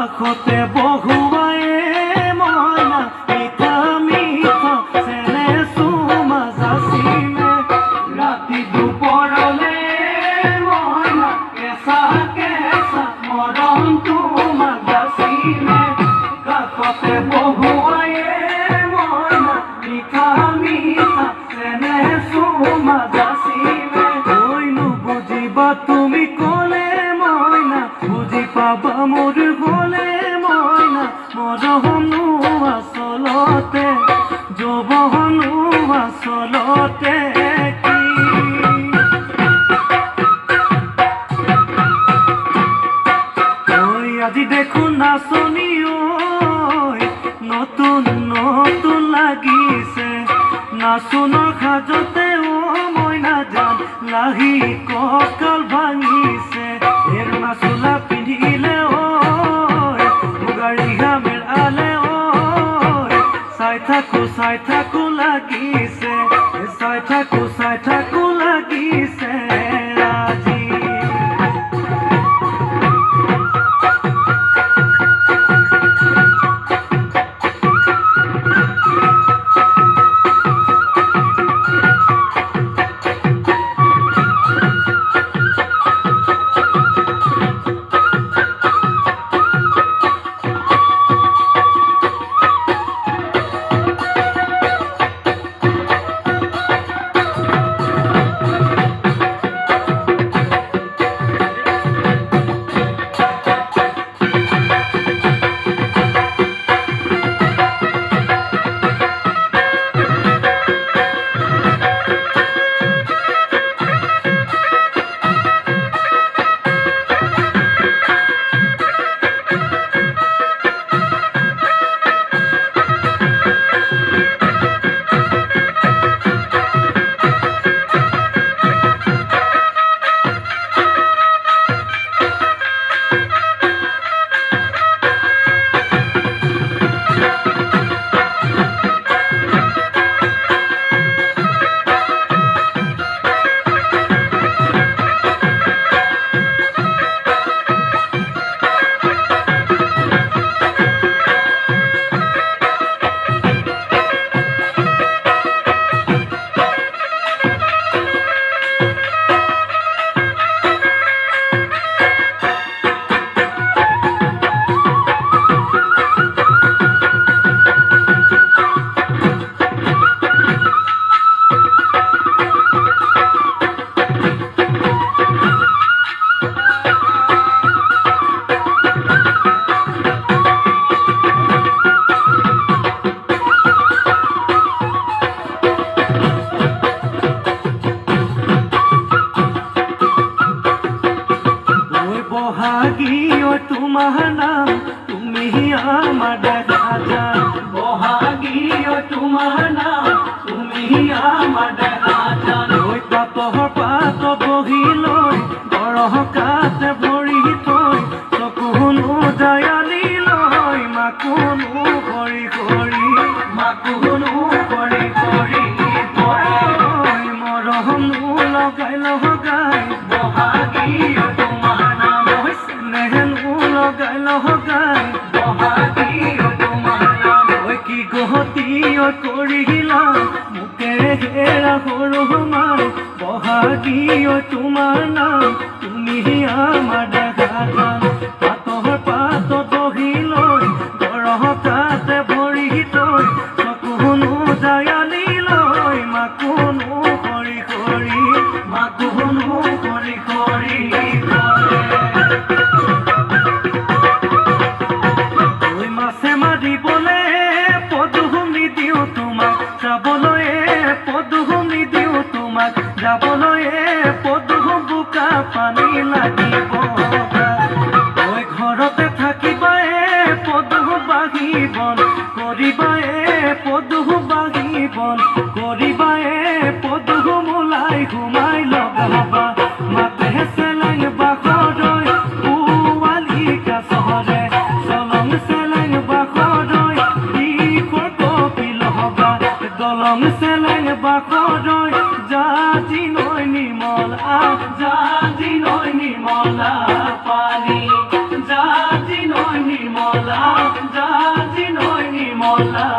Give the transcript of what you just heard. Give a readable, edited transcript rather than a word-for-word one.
কাষতে বহুৱায়ে মইনা মিঠা মিঠা চেনে চুমা যাচিলে ৰাতি দুপৰলে মইনা কেঁচা কেঁচা মৰম তোমাক যাচিলে কাষতে বহুৱায়ে মইনা মিঠা মিঠা চেনে চুমা যাচিলে কৈনো বুজিবা তুমি ক'লে মইনা বুজি পাবা মোৰ গ'লে মইনা মৰমনো আচলতে যৌৱনো আচলতে কি ঐ আজি দেখোন নাচনি ঐ নতুন নতুন লাগিছে নাচোনৰ সাজতে মইনা জান লাহি কঁকাল ভাঙিছে এৰুণা চোলা পিন্ধিলে মুগাৰিহা মেলালে চাই থাকো লাগিছে চাই থাকো লাগিছে আজি তোমাৰ নাম তুমি আমাৰ দেখা যান বহাগী তোমাৰ নাম তুমি আমাৰ দেখা যান ঐ পাতৰ পাত বহি লৈ গৰহকাতে ভৰি থৈ চকুনো জায়ালি লৈ মাকুনো কৰি কৰি মৰমনো লগাই লগাই বহাগী তোমাৰ নাম লগাই লগাই বহাগী তোমাৰ নাম ঐ কি গহতি কৰিলা মোকেৰে হেৰা সৰু মাই বহাগী তোমাৰ নাম তুমি আমাৰ দেখা যান পাতৰ পাত বহি লৈ গৰহকাতে ভৰি থৈ চকুনো জায়ালি লৈ মাকুনো কৰি কৰি মাৰিবলে পদুমনি দিওঁ তোমাক যাবলৈ পদুমনি দিওঁ তোমাক যাবলৈ পদুম বোকা পানী লাগিব ঐ ঘৰতে থাকিবা পদুম বাঢ়িবন কৰিবা পদুম বাঢ়িবন কৰিবা পদুম ওলাই সোমাই লগাবা মাতে চেলেং বাখৰৈ পোৱালি কাছৰে চলং চেলেং বাখৰৈ দিশৰ কপিল হবা দলং চেলেং বাখৰৈ জাতি নৈ নিৰ্মলা পানী জাতি নৈ নিৰ্মলা মৌলা